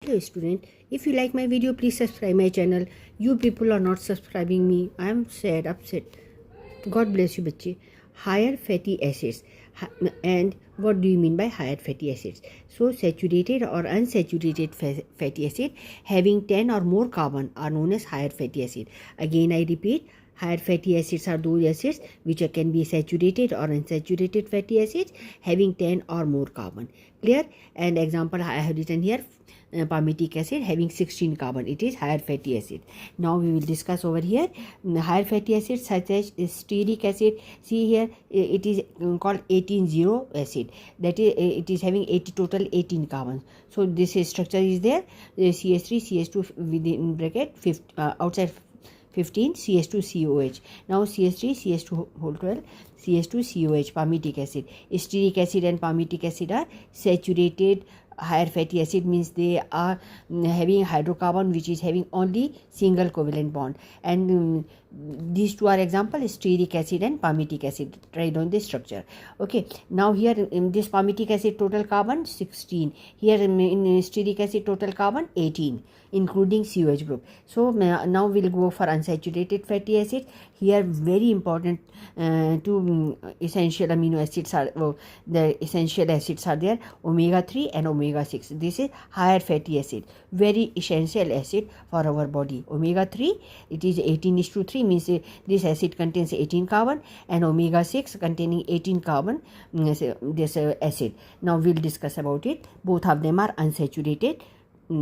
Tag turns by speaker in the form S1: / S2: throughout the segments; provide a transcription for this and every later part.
S1: Hello student, if you like my video, please subscribe my channel. You people are not subscribing me. I am sad, upset. God bless you, bachche. Higher fatty acids. And what do you mean by higher fatty acids? So saturated or unsaturated fatty acid having 10 or more carbon are known as higher fatty acid. Again I repeat, higher fatty acids are those acids which can be saturated or unsaturated fatty acids having 10 or more carbon. Clear? And example I have written here, palmitic acid having 16 carbon. It is higher fatty acid. Now we will discuss over here higher fatty acids such as stearic acid. See here, it is called 18-0 acid. That is, it is having total 18 carbons. So this structure is there, CH3 CH2 within bracket outside 15 CH2COH. Now CH3 CH2 whole 12 CH2COH, palmitic acid. Stearic acid and palmitic acid are saturated higher fatty acid, means they are having hydrocarbon which is having only single covalent bond, and these two are example, stearic acid and palmitic acid. Write down the structure. Okay, now here in this palmitic acid total carbon 16, here in stearic acid total carbon 18 including COH group. So now we'll go for unsaturated fatty acid. Here very important two essential amino acids are the essential acids are there, omega 3 and omega 6. This is higher fatty acid, very essential acid for our body. Omega 3, it is 18:3, means this acid contains 18 carbon, and omega 6 containing 18 carbon, this acid. Now we'll discuss about it. Both of them are unsaturated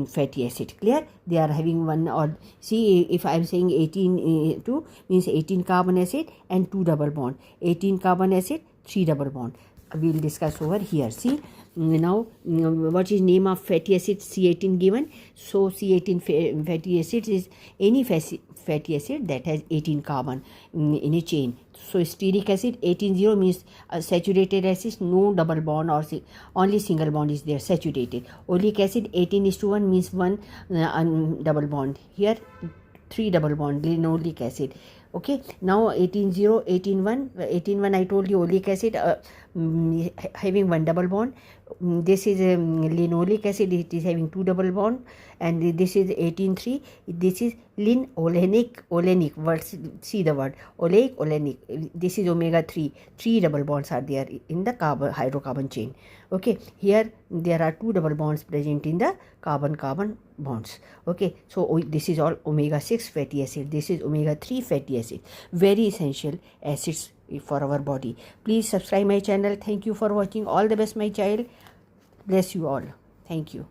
S1: fatty acid. Clear? They are having one, or see, if I am saying 18 2 means 18 carbon acid and 2 double bond, 18 carbon acid 3 double bond. We will discuss over here. See now what is name of fatty acid? C18 given. So C18 fatty acid is any fatty acid that has 18 carbon in a chain. So stearic acid 18-0 means saturated acid, no double bond or only single bond is there, saturated. Oleic acid 18:1 means one double bond. Here 3 double bond, linoleic acid. Okay, now 18-0, 18-1 I told you, oleic acid having one double bond. This is linoleic acid, it is having 2 double bond, and this is 18-3, this is linolenic word. See the word olenic. This is omega 3, 3 double bonds are there in the hydrocarbon chain. Okay, here there are 2 double bonds present in the carbon bonds. Okay, so this is all omega 6 fatty acid, this is omega 3 fatty acid, very essential acids for our body. Please subscribe my channel. Thank you for watching. All the best, my child. Bless you all. Thank you.